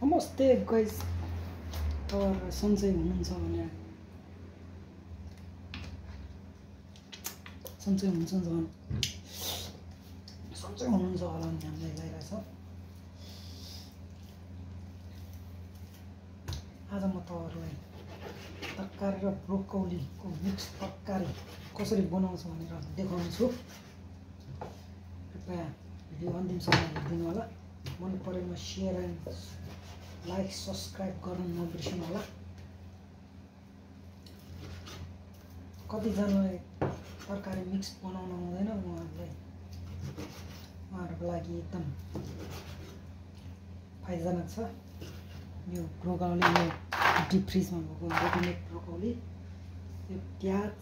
नमस्ते गाइस, तपाईहरु सन्चै हुनुहुन्छ भने सन्चै हुनुहुन्छ होला नि हामीलाई लागिरहेछ। आज म तपाईहरुलाई तरकारी र ब्रोकोलीको मिक्स तरकारी कसरी बनाउँछु भनेर देखाउँछु। कृपया भिडियो अन्तिमसम्म हेरिदिनु होला। मन परेमा शेयर एन्ड लाइक सब्स्क्राइब गर्न नबिर्सनु होला। कतिजनाले तरकारी मिक्स बनाउन आउँदैन, उहाँहरूको लागि एकदम फाइदाजनक छ। यो ब्रोकोली यो डिप फ्रिजमा भएको रेडिमेड ब्रोकोली, यो प्याज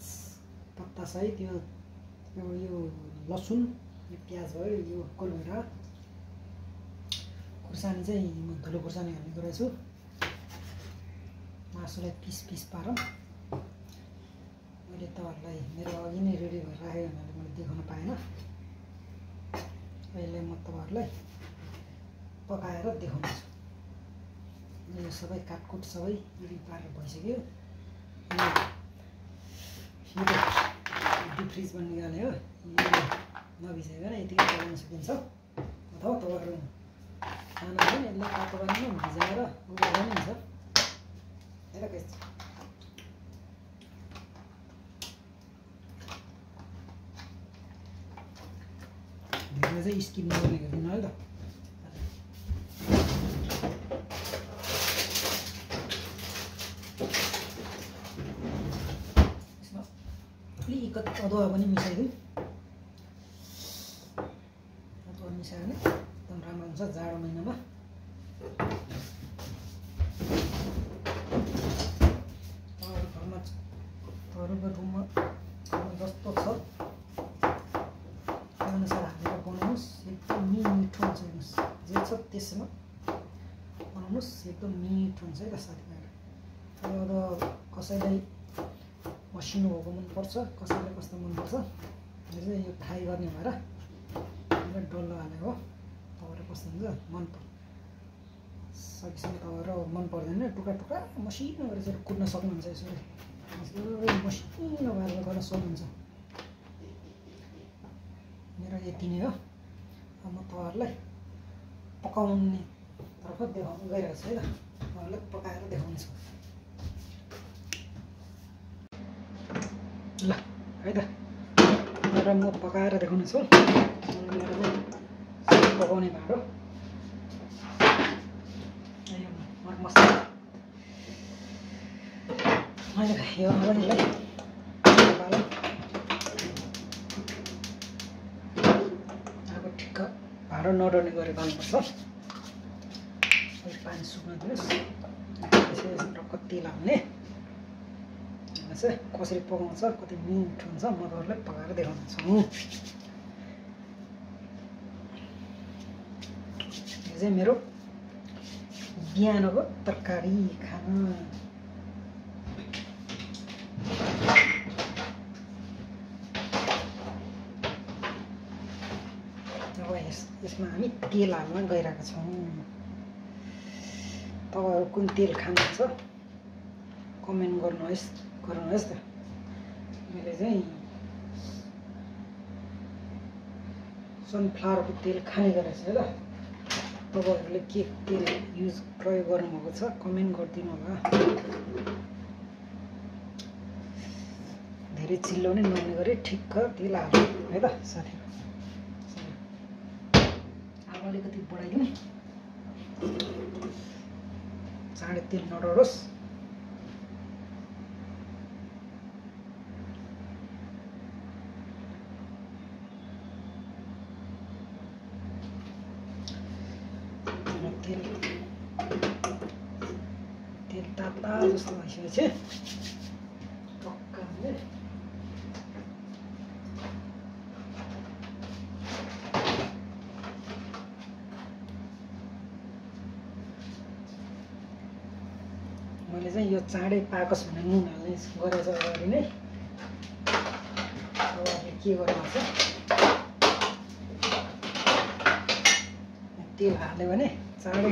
पत्ता सहित यो लसुन, यो प्याज भयो, यो कोलभेडा खुर्सानी चाहिँ म धुलो खुर्सानी हाल्ने गरेछु। मासुलाई पिस पिस पारौँ। मैले तपाईहरुलाई मेरो अघि नै रेडी भएर राखेँ भनेर मैले देखाउन पाएन। अहिले म तपाईहरुलाई पकाएर देखाउँछु। यो सबै काटकुट सबै रेडी पारेर भइसक्यो। यो डिप फ्रिजमा निकाल्यो। यो नभिजाइकन यतिकै पकाउन सकिन्छ, अथवा तपाईहरु खाना पनि यसलाई तातो पानीमा भिजाएर उगाल्दा पनि हुन्छ। हेर गाइस, भिडियो चाहिँ स्किप नगर्ने गरिदिनु है त। यसमा अलिकति अदुवा पनि मिसाइदिउँ। अदुवा मिसायो भने एकदम राम्रो हुन्छ जाडो महिनामा। तपाईँहरूको रुममा जस्तो छ त्यो अनुसार हालेर बनाउनुहोस्। एकदम मिठो हुन्छ। हेर्नुहोस्, जे छ त्यसमा बनाउनुहोस्, एकदम मिठो हुन्छ है त साथीभाइहरू। अब कसैलाई मसिनो भएको मनपर्छ, कसैलाई कस्तो मनपर्छ। यो चाहिँ यो फ्राई गर्ने भएर डल्लो हालेको हो। तपाईँहरू कस्तो हुन्छ मनपर्छ सकेसम्म तपाईँहरू मन पर्दैन टुक्रा टुक्रा मसिनो गरेर चाहिँ कुट्न सक्नुहुन्छ। यसरी मसिनो गरेर गर्न सक्नुहुन्छ। मेरो यति नै हो। अब म तपाईँहरूलाई पकाउने तर्फ देखाउनु गइरहेको छु है त। तपाईँहरूलाई पकाएर देखाउँछु ल है त। र म पकाएर देखाउने छु। पकाउने भाँडो मसला मैले यो अगाडिलाई अब ठिक्क भाँडो नडढ्ने गरेर गर्नुपर्छ। अलिक पानी सुक्न दिनुहोस्। त्यसपछि टक्क तेल हाल्ने। कसरी पकाउँछ, कति मिठो हुन्छ म तपाईँहरूलाई पकाएर देखाउँछु। यो चाहिँ मेरो बिहानको तरकारी खाना। अब यसमा हामी तेल हाल्न गइरहेका छौँ। तपाईँहरू कुन तेल खानुहुन्छ कमेन्ट गर्नुहोस् त। मैले चाहिँ सनफ्लावरको तेल खाने गरेको छु है त। तपाईहरुले के तेल प्रयोग गर्नुभएको छ कमेन्ट गरिदिनु होला। धेरै चिल्लो पनि नहुने गरी ठिक्क तेल हाल्नु है त साथी। अब अलिकति बढाइदिउँ, चाँडै तेल नडढोस्। तेल ताता जस्तो भइसकेपछि टक्कले मैले चाहिँ यो चाँडै पाकोस् भनेर नुन हाल्ने गरेको छ अगाडि नै। अब के गर्नु पर्छ, तेल हाल्यो भने चाँडै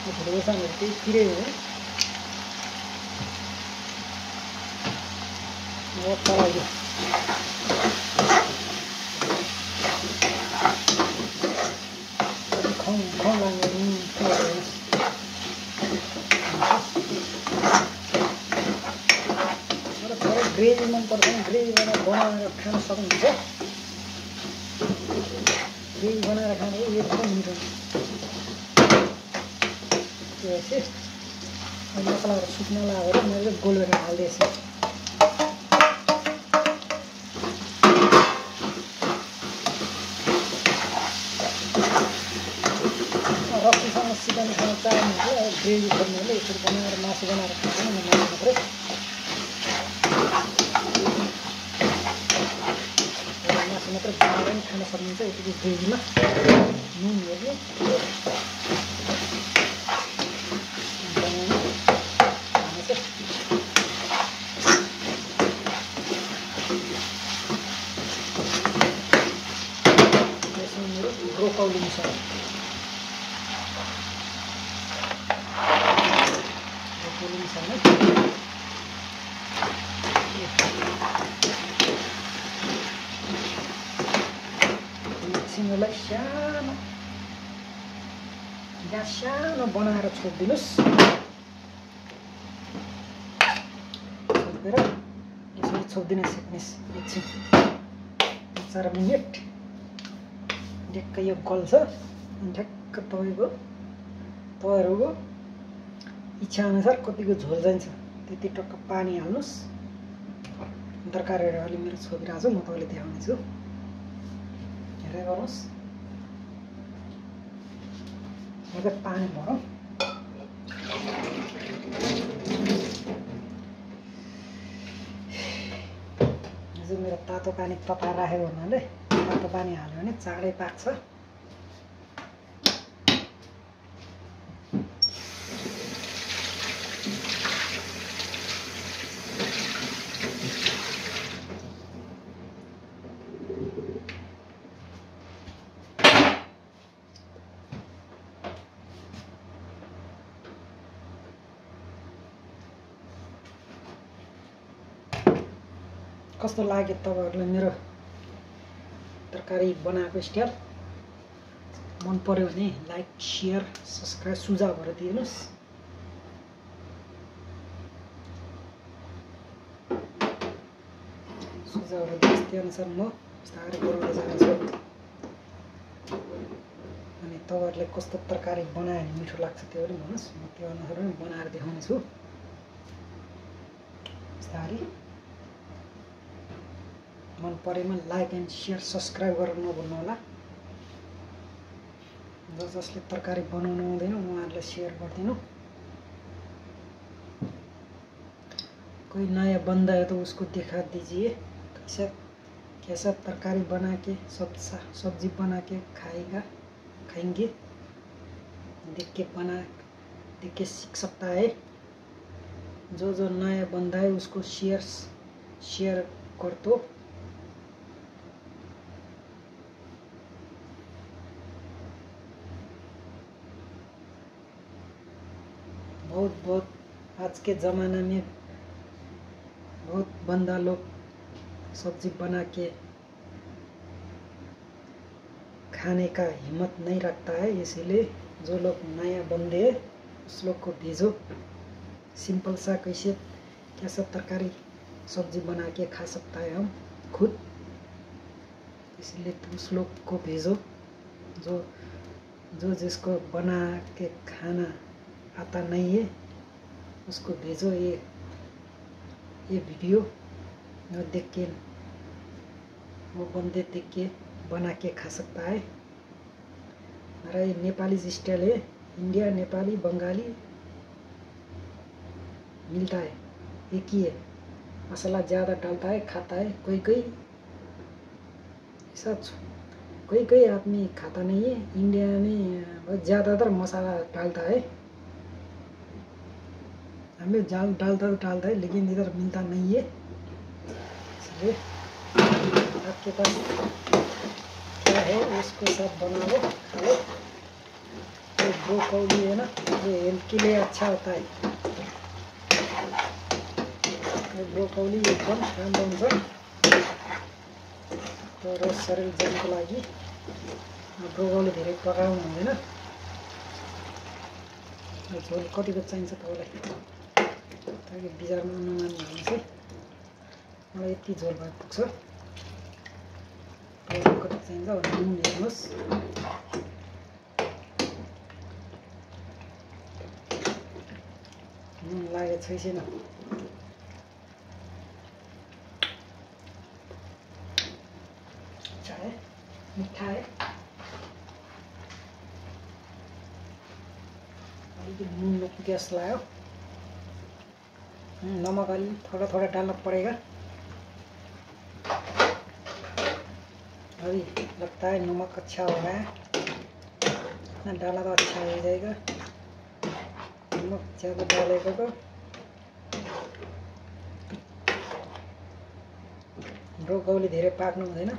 खोर्सानीहरू त्यहीतिरै हो चलाइदियो खाउँ लाग्ने ग्रेभी मनपर्छ भने ग्रेभी बनाएर खान सक्नुहुन्छ ग्रेभी बनाएर खानु एकदम मिठो त्यो चाहिँ मसलाहरू सुक्न लागेर मैले गोलेर हाल्दैछु रक्सीसँग सिकाउनुसँग चाहनुहुन्छ ग्रेभी खोज्नेहरूले यसरी बनाएर मासु बनाएर खान्छ नि मासु मात्रै मासु मात्रै बनाएर पनि खान सक्नुहुन्छ यतिको ग्रेभीमा नुन हेर्ने ब्रोकौली मिसाल्नु एकछिनलाई सानो ग्यास सानो बनाएर छोडिदिनुहोस् छोपेर यसरी छोपिदिन सिक्नुहोस् एकछिन 4 मिनट ढ्याक्कै यो गल्छ अनि ठ्याक्क तपाईँहरूको इच्छाअनुसार कतिको झोल जान्छ त्यति टक्क पानी हाल्नुहोस् तरकारीहरू अलि मेरो छोपिरहेको छु म तपाईँले देखाउनेछु हेरेर गर्नुहोस् म चाहिँ पानी भरौँ मेरो तातो पानी तताएर राखेको हुनाले तातो पानी हाल्यो भने चाँडै पाक्छ कस्तो लाग्यो तपाईहरुलाई मेरो तरकारी बनाएको स्टाइल मन पर्यो भने लाइक शेयर सब्स्क्राइब सुझावहरु दिनुस् सुझावहरु दिए अनुसार म बिस्तारै बनाउँदै जान्छु अनि तपाईहरुले कस्तो तरकारी बनाए भने मिठो लाग्छ त्यो पनि भन्नुस् म त्यो अनुसार पनि बनाएर देखाउने छु बिस्तारै मन परेमा लाइक एन्ड शेयर सब्स्क्राइब गर्न नभुल्नु होला जसले तरकारी बनाउन आउँदैन उहाँहरुले शेयर गर्दिनु कोई नया बंदा है तो उसको दिखा दीजिए कैसा तरकारी बना के सब्जी बना के खाएंगे देख के सीख सकता है जो नया बंदा है उसको शेयर कर दो बहुत आज के ज़माना में बहुत बंदा लोग सब्जी बना के खाने का हिम्मत नहीं रखता है इसीलिए जो लोग नया बंदे हैं उस लोग को भेजो सिंपल सा कैसा तरकारी सब्जी बना के खा सकता है हम खुद इसलिए उस लोग को भेजो जो जिसको बना के खाना आता नहीं है उसको भेजो ये वीडियो वो देख के वो बंदे देख के बना के खा सकता है। मेरा ये नेपाली स्टाइल है इंडिया नेपाली बंगाली मिलता है एक ही है मसाला ज़्यादा डालता है खाता है कोई ऐसा कोई आदमी खाता नहीं है इंडिया में ज़्यादातर मसाला डालता है हमें डालता है लेकिन इधर मिलता नहीं है इसलिए आपके पास क्या है उसको सब बनाओ खाओ ब्रोकौली है ना, ये हेल्थ के लिए अच्छा होता है। ब्रोकौली एकदम राम्रो हुन्छ र शरीर जनको लागि। ब्रोकौली धेरै पकाउनु हुँदैन। झोल कतिको चाहिन्छ तपाईँलाई ताकि बिजारमा अनुमान भने चाहिँ मलाई यति झोल भए पुग्छ। तपाईँलाई कति चाहिन्छ भने नुन हेर्नुहोस्। नुन लागेको छैन। अच्छा है, मीठा है। नून गैस लायो। नमक अलि थोड़ा थोड़ा डालना पड़ेगा। अभी लगता है नमक अच्छा हो रहा है, इतना डाला तो अच्छा हो जाएगा। नमक ज़्यादा डालेगा तो ब्रोकौली धेरै पाक्नु हुँदैन।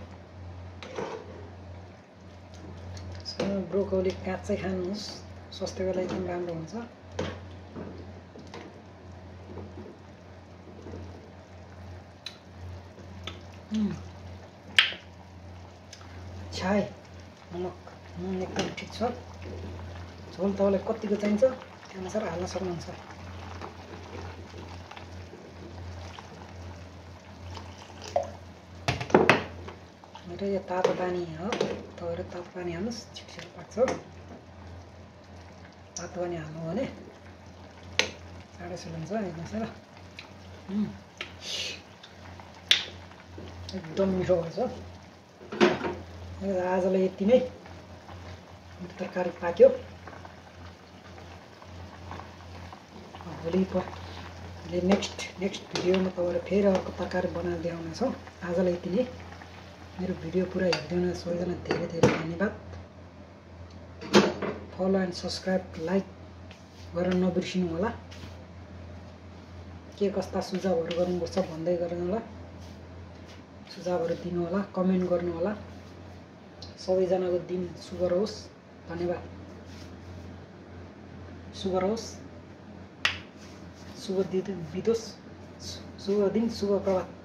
ब्रोकौली काँचै खानुहोस्, स्वास्थ्यको लागि एकदम राम्रो हुन्छ। अच्छा है, नमक नुन एकदम ठिक छ। झोल तपाईँलाई कतिको चाहिन्छ त्यो अनुसार हाल्न सक्नुहुन्छ। मेरो यो तातो पानी हो, तपाईँहरू तातो पानी हाल्नुहोस्, छिटो पाक्छ। तातो पानी हाल्नु भने साढे हुन्छ हेर्नुहोस् ल। एकदम मिठो भएछ। आजलाई यति नै, तरकारी पाक्यो। भोलि नेक्स्ट भिडियोमा तपाईँहरू फेरि अर्को तरकारी बनाएर देखाउनेछौँ। आजलाई यति नै। मेरो भिडियो पुरा हेरिदिनु सबैजना धेरै धेरै धन्यवाद। फलो एन्ड सब्सक्राइब लाइक गरेर नबिर्सिनु होला। के कस्ता सुझावहरू गर्नुपर्छ भन्दै गर्नु होला। सुझावहरू दिनु होला, कमेन्ट गर्नु होला। सबैजनाको दिन शुभ रहोस्। धन्यवाद। शुभ रहोस्, शुभ दिन बितोस्, शुभ दिन, शुभ प्रभात।